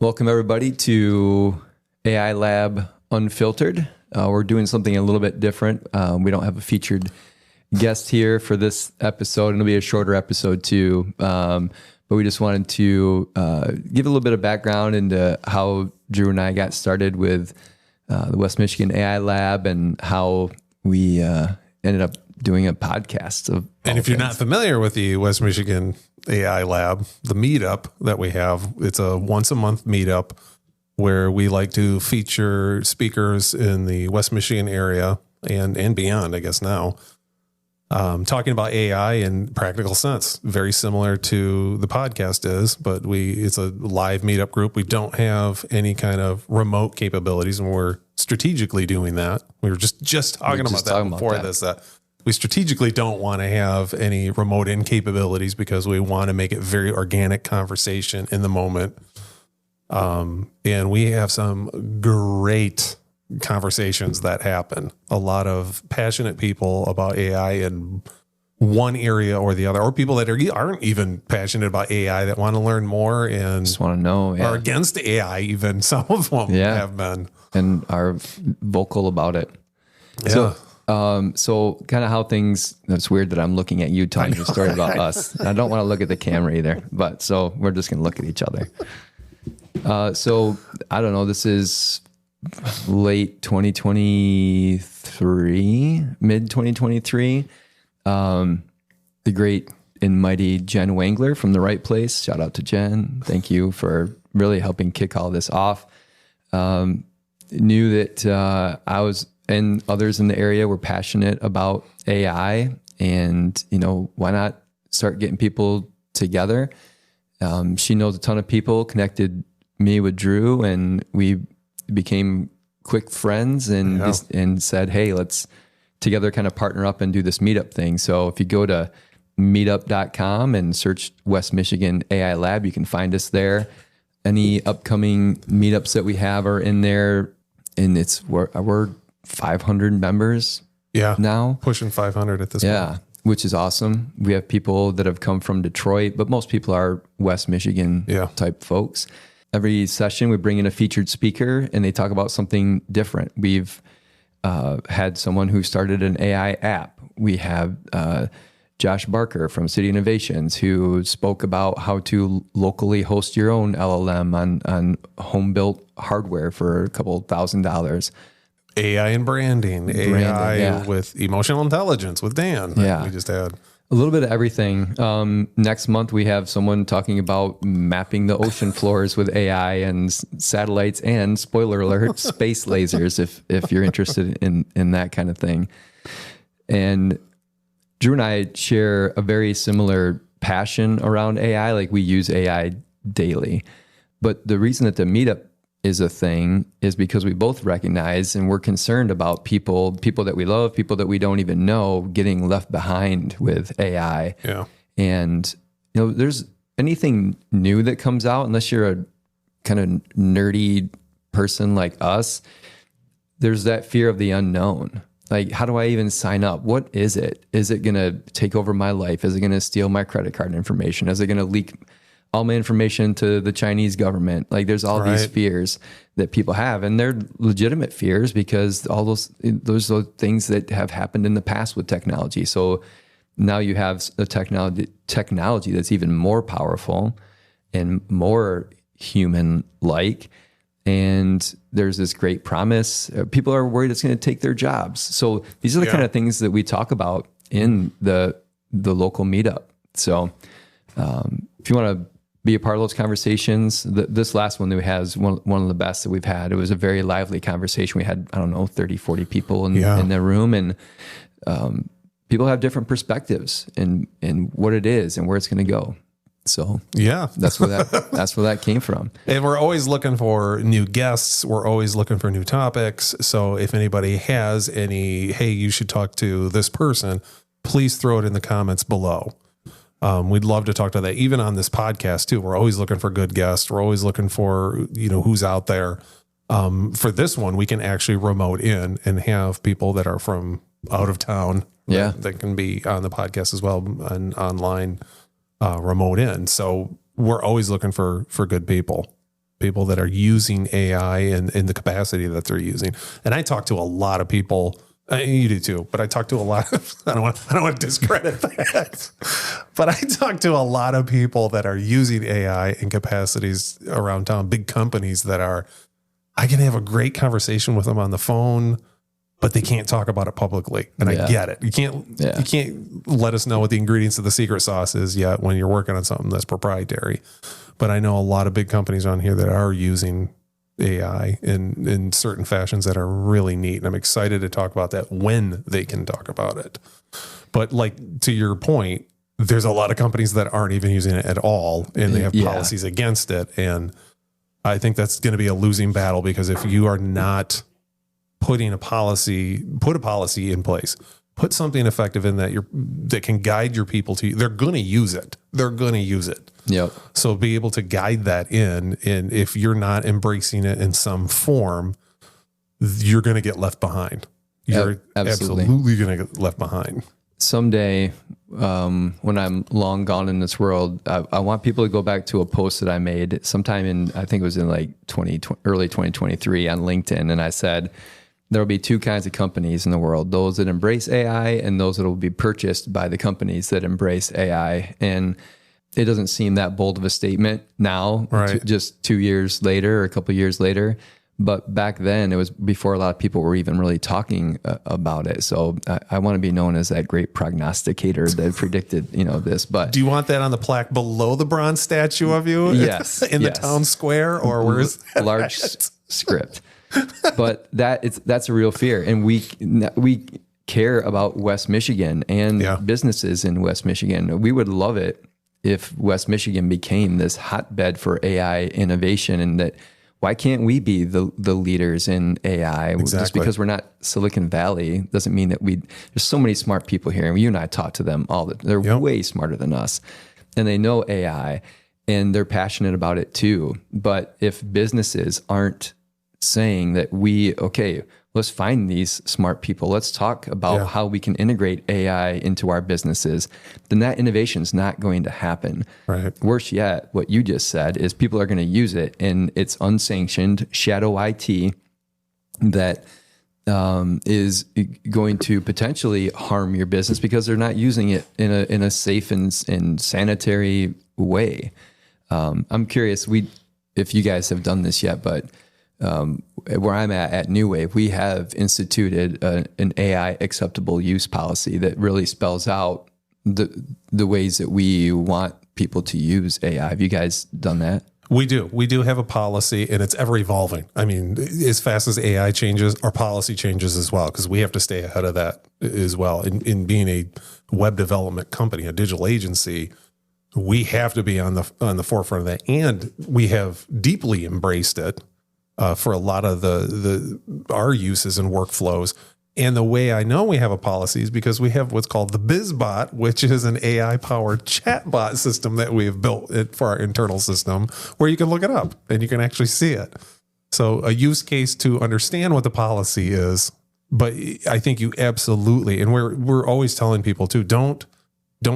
Welcome, everybody, to AI Lab Unfiltered. We're doing something a little bit different. We don't have a featured guest here for this episode, and it'll be a shorter episode too. But we just wanted to give a little bit of background into how Drew and I got started with the West Michigan AI Lab and how we ended up doing a podcast. And if you're not familiar with the West Michigan AI Lab, the meetup that we have, it's a once a month meetup where we like to feature speakers in the West Michigan area and beyond, I guess now, talking about AI in practical sense, very similar to the podcast is, but it's a live meetup group. We don't have any kind of remote capabilities, and we're strategically doing that. We were just talking about that before this, that we strategically don't want to have any remote in capabilities because we want to make it very organic conversation in the moment. And we have some great conversations that happen. A lot of passionate people about AI in one area or the other, or people that aren't even passionate about AI that want to learn more and just want to know, are against AI. Even some of them have been and are vocal about it. Yeah. So kind of how things, that's weird that I'm looking at you telling your story about us. I don't want to look at the camera either, but so we're just going to look at each other. So I don't know, this is late 2023, mid 2023. The great and mighty Jen Wangler from The Right Place. Shout out to Jen. Thank you for really helping kick all this off. Knew that I was, and others in the area were passionate about AI, and why not start getting people together? She knows a ton of people, connected me with Drew, and we became quick friends and said, hey, let's together kind of partner up and do this meetup thing. So if you go to meetup.com and search West Michigan AI Lab, you can find us there. Any upcoming meetups that we have are in there, and we're 500 members now. Pushing 500 at this point. Yeah, which is awesome. We have people that have come from Detroit, but most people are West Michigan type folks. Every session we bring in a featured speaker and they talk about something different. We've had someone who started an AI app. We have Josh Barker from City Innovations who spoke about how to locally host your own LLM on home-built hardware for a couple $1,000. AI and branding, AI with emotional intelligence with Dan. Yeah. We just had a little bit of everything. Next month, we have someone talking about mapping the ocean floors with AI and satellites and, spoiler alert, space lasers, if you're interested in that kind of thing. And Drew and I share a very similar passion around AI. Like, we use AI daily. But the reason that the meetup is a thing is because we both recognize and we're concerned about people that we love, people that we don't even know, getting left behind with AI. Yeah. And, there's anything new that comes out, unless you're a kind of nerdy person like us, there's that fear of the unknown. Like, how do I even sign up? What is it? Is it going to take over my life? Is it going to steal my credit card information? Is it going to leak all my information to the Chinese government? Like, there's all these fears that people have, and they're legitimate fears because all those are things that have happened in the past with technology. So now you have a technology that's even more powerful and more human-like. And there's this great promise. People are worried it's going to take their jobs. So these are the kind of things that we talk about in the local meetup. So if you want to be a part of those conversations, this last one that we had is one of the best that we've had. It was a very lively conversation. We had, 30, 40 people in the room, and people have different perspectives in what it is and where it's going to go. So that's where that came from. And we're always looking for new guests. We're always looking for new topics. So if anybody has any, hey, you should talk to this person, please throw it in the comments below. We'd love to talk to that. Even on this podcast too, we're always looking for good guests. We're always looking for, who's out there. For this one, we can actually remote in and have people that are from out of town that can be on the podcast as well and online remote in. So we're always looking for good people. people that are using AI in the capacity that they're using. And I talk to a lot of people. You do too, but I talk to a lot of, I don't want to discredit that, but I talk to a lot of people that are using AI in capacities around town, big companies I can have a great conversation with them on the phone, but they can't talk about it publicly. And I get it. You can't let us know what the ingredients of the secret sauce is yet when you're working on something that's proprietary. But I know a lot of big companies on here that are using AI in certain fashions that are really neat. And I'm excited to talk about that when they can talk about it. But like, to your point, there's a lot of companies that aren't even using it at all, and they have policies against it. And I think that's going to be a losing battle, because if you are not putting put a policy in place, put something effective in that can guide your people they're going to use it. They're going to use it. Yep. So be able to guide that in. And if you're not embracing it in some form, you're going to get left behind. You're absolutely going to get left behind. Someday, when I'm long gone in this world, I want people to go back to a post that I made sometime I think it was in like early 2023 on LinkedIn. And I said, there will be two kinds of companies in the world: those that embrace AI and those that will be purchased by the companies that embrace AI. And it doesn't seem that bold of a statement now, right, just 2 years later or a couple of years later. But back then, it was before a lot of people were even really talking about it. So I want to be known as that great prognosticator that predicted, this. But do you want that on the plaque below the bronze statue of you? Yes, in the town square, or where's that large script? But that's a real fear, and we care about West Michigan and businesses in West Michigan. We would love it if West Michigan became this hotbed for AI innovation, and that. Why can't we be the leaders in AI? Exactly. Just because we're not Silicon Valley doesn't mean that there's so many smart people here, and you and I talk to them they're way smarter than us, and they know AI, and they're passionate about it too. But if businesses aren't saying that let's find these smart people, let's talk about how we can integrate AI into our businesses, then that innovation is not going to happen. Right. Worse yet, what you just said is people are going to use it, and it's unsanctioned shadow IT that is going to potentially harm your business because they're not using it in a safe and sanitary way. I'm curious if you guys have done this yet, but where I'm at New Wave, we have instituted an AI acceptable use policy that really spells out the ways that we want people to use AI. Have you guys done that? We do have a policy, and it's ever evolving. I mean, as fast as AI changes, our policy changes as well, because we have to stay ahead of that as well. In being a web development company, a digital agency, we have to be on the forefront of that, and we have deeply embraced it. For a lot of our uses and workflows. And the way I know we have a policy is because we have what's called the BizBot, which is an AI-powered chatbot system that we have built for our internal system, where you can look it up and you can actually see it. So a use case to understand what the policy is. But I think you absolutely, and we're always telling people too, don't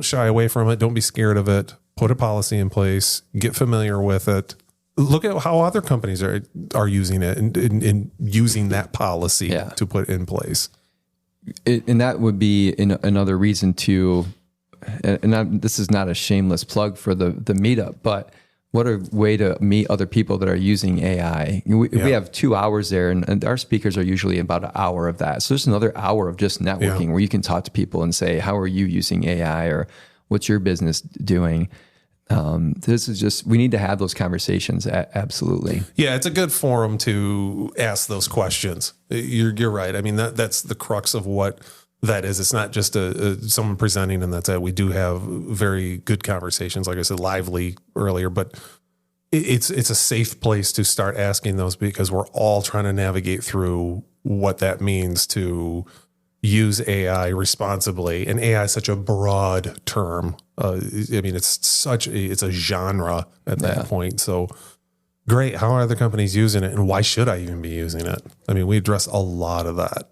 shy away from it. Don't be scared of it. Put a policy in place. Get familiar with it. Look at how other companies are using it and using that policy to put in place. And that would be another reason to, this is not a shameless plug for the meetup, but what a way to meet other people that are using AI. We have 2 hours there, and our speakers are usually about an hour of that. So there's another hour of just networking where you can talk to people and say, how are you using AI, or what's your business doing? This is just, we need to have those conversations. Absolutely. Yeah. It's a good forum to ask those questions. You're right. I mean, that's the crux of what that is. It's not just someone presenting and that's it. We do have very good conversations. Like I said, lively earlier, but it's a safe place to start asking those, because we're all trying to navigate through what that means to use AI responsibly. And AI is such a broad term. I mean, it's a genre at that point. So great. How are other companies using it, and why should I even be using it? I mean, we address a lot of that.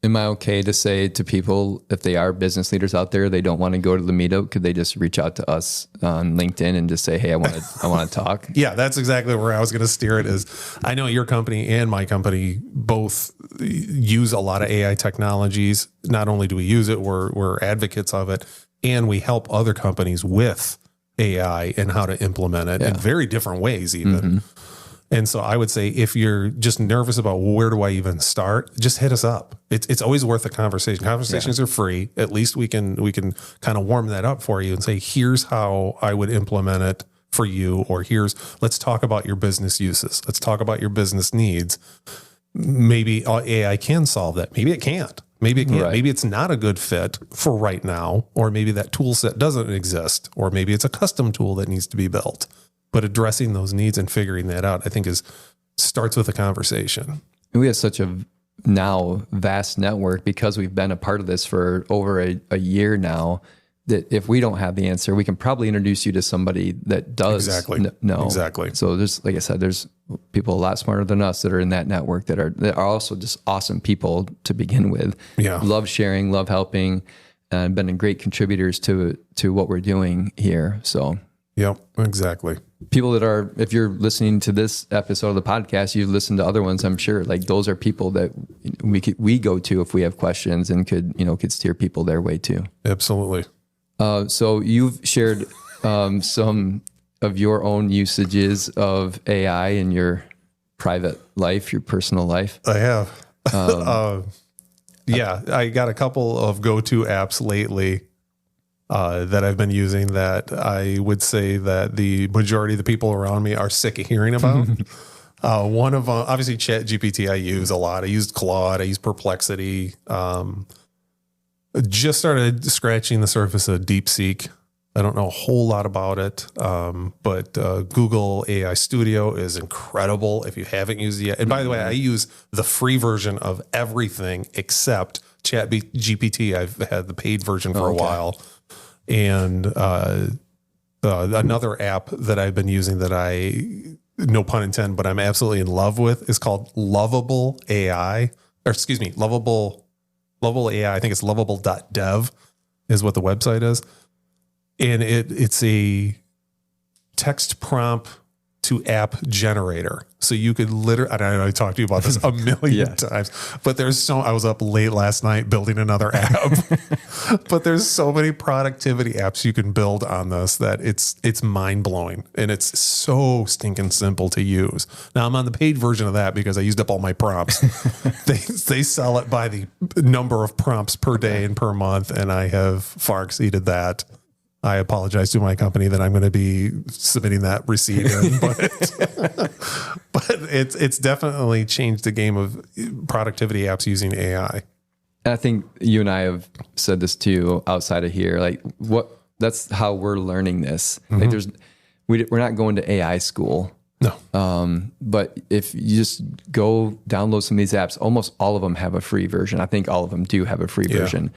Am I okay to say to people, if they are business leaders out there, they don't want to go to the meetup, could they just reach out to us on LinkedIn and just say, hey, I want to talk? Yeah, that's exactly where I was going to steer it. Is I know your company and my company both use a lot of AI technologies. Not only do we use it, we're advocates of it, and we help other companies with AI and how to implement it in very different ways even. Mm-hmm. And so I would say if you're just nervous about where do I even start, just hit us up. It's always worth a conversation. Conversations are free. At least we can kind of warm that up for you and say, here's how I would implement it for you, or let's talk about your business uses. Let's talk about your business needs. Maybe AI can solve that. Maybe it can't. Maybe it can't. Right. Maybe it's not a good fit for right now, or maybe that tool set doesn't exist, or maybe it's a custom tool that needs to be built. But addressing those needs and figuring that out, I think starts with a conversation. And we have such a now vast network because we've been a part of this for over a year now, that if we don't have the answer, we can probably introduce you to somebody that does know. Exactly. So there's, like I said, there's people a lot smarter than us that are in that network that are also just awesome people to begin with. Yeah. Love sharing, love helping, and been great contributors to what we're doing here. So. Yep, exactly. People that are, if you're listening to this episode of the podcast, you've listened to other ones, I'm sure. Like those are people that we go to if we have questions and could steer people their way too. Absolutely. So you've shared some of your own usages of AI in your private life, your personal life. I have. I got a couple of go-to apps lately that I've been using that I would say that the majority of the people around me are sick of hearing about. One of them, obviously ChatGPT, I use a lot. I used Claude. I use Perplexity. Just started scratching the surface of DeepSeek. I don't know a whole lot about it, but Google AI Studio is incredible if you haven't used it yet. And by the way, I use the free version of everything except ChatGPT. I've had the paid version for a while. And another app that I've been using that no pun intended, but I'm absolutely in love with is called Lovable AI, Lovable AI. I think it's lovable.dev is what the website is. And it's a text prompt to app generator. So you could literally, and I talked to you about this a million times, but I was up late last night building another app, but there's so many productivity apps you can build on this that it's mind blowing, and it's so stinking simple to use. Now I'm on the paid version of that because I used up all my prompts. They sell it by the number of prompts per day and per month, and I have far exceeded that. I apologize to my company that I'm going to be submitting that receipt in, but it's definitely changed the game of productivity apps using AI. I think you and I have said this too outside of here. Like that's how we're learning this. Mm-hmm. Like we're not going to AI school. No. But if you just go download some of these apps, almost all of them have a free version. I think all of them do have a free version.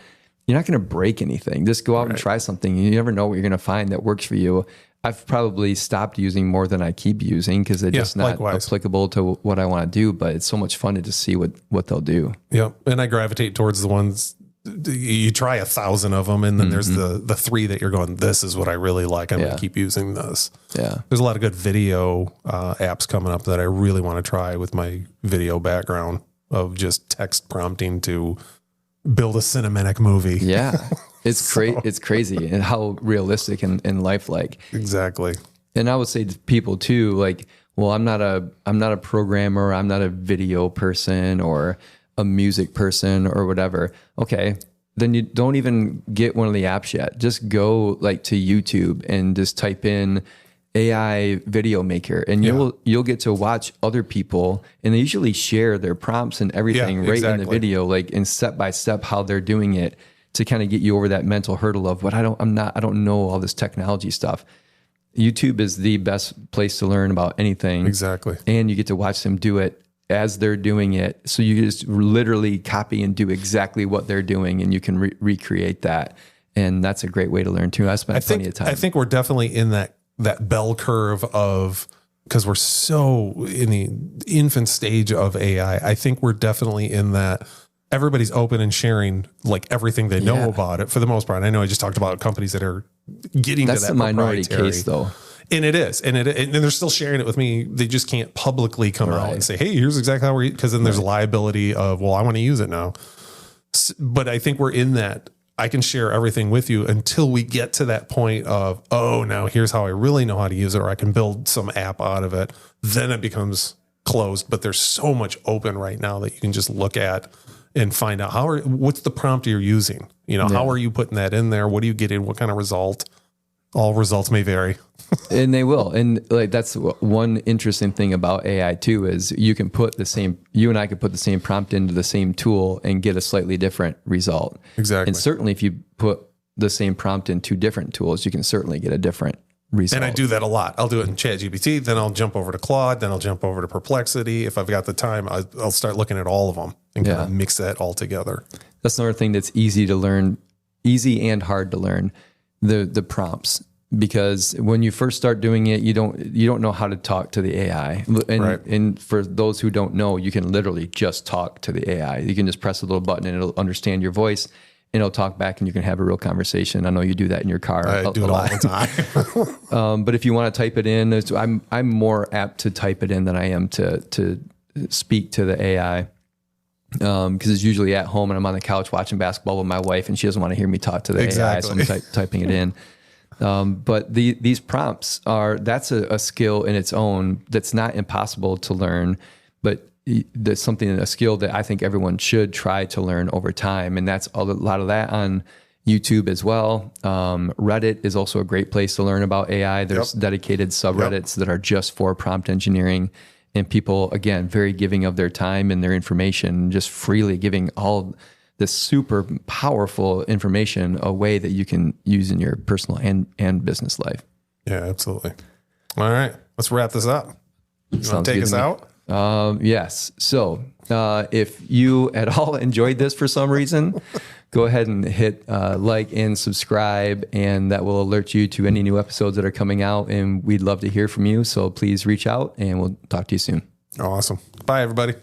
You're not going to break anything. Just go out and try something. You never know what you're going to find that works for you. I've probably stopped using more than I keep using because they're just not applicable to what I want to do, but it's so much fun to just see what they'll do. Yeah. And I gravitate towards the ones, you try 1,000 of them, and then there's the 3 that you're going, this is what I really like. I'm going to keep using this. Yeah. There's a lot of good video apps coming up that I really want to try with my video background of just text prompting to build a cinematic movie. Yeah. It's crazy and how realistic and lifelike. Exactly. And I would say to people too, like, well, I'm not a programmer, I'm not a video person or a music person or whatever. Okay. Then you don't even get one of the apps yet. Just go like to YouTube and just type in AI video maker, and you'll get to watch other people, and they usually share their prompts and everything in the video, like in step by step how they're doing it to kind of get you over that mental hurdle of I don't know all this technology stuff. YouTube is the best place to learn about anything. Exactly. And you get to watch them do it as they're doing it. So you just literally copy and do exactly what they're doing, and you can recreate that. And that's a great way to learn too. I spent plenty of time. I think we're definitely in that bell curve of, because we're so in the infant stage of AI. I think we're definitely in that everybody's open and sharing like everything they know about it for the most part. And I know I just talked about companies that are getting That's to that the minority proprietary case, though. And it is. And they're still sharing it with me. They just can't publicly come out and say, hey, here's exactly how because then there's liability of, well, I want to use it now. But I think we're in that. I can share everything with you until we get to that point of, oh, now here's how I really know how to use it, or I can build some app out of it. Then it becomes closed. But there's so much open right now that you can just look at and find out what's the prompt you're using? How are you putting that in there? What are you getting? What kind of result? All results may vary. And they will. And like, that's one interesting thing about AI too, is you and I could put the same prompt into the same tool and get a slightly different result. Exactly. And certainly if you put the same prompt in two different tools, you can certainly get a different result. And I do that a lot. I'll do it in ChatGPT, then I'll jump over to Claude, then I'll jump over to Perplexity. If I've got the time, I'll start looking at all of them and kind of mix that all together. That's another thing that's easy to learn, easy and hard to learn, the prompts. Because when you first start doing it, you don't know how to talk to the AI. And for those who don't know, you can literally just talk to the AI. You can just press a little button and it'll understand your voice and it'll talk back and you can have a real conversation. I know you do that in your car. I do it all the time. But if you want to type it in, I'm more apt to type it in than I am to speak to the AI. Because it's usually at home and I'm on the couch watching basketball with my wife and she doesn't want to hear me talk to the AI, so I'm typing it in. But these prompts that's a skill in its own that's not impossible to learn, but that's a skill that I think everyone should try to learn over time. And that's a lot of that on YouTube as well. Reddit is also a great place to learn about AI. There's dedicated subreddits that are just for prompt engineering, and people, again, very giving of their time and their information, just freely giving all this super powerful information away that you can use in your personal and business life. Yeah, absolutely. All right, let's wrap this up. You want to take us out? Yes. So if you at all enjoyed this for some reason, go ahead and hit like and subscribe, and that will alert you to any new episodes that are coming out. And we'd love to hear from you. So please reach out and we'll talk to you soon. Awesome. Bye, everybody.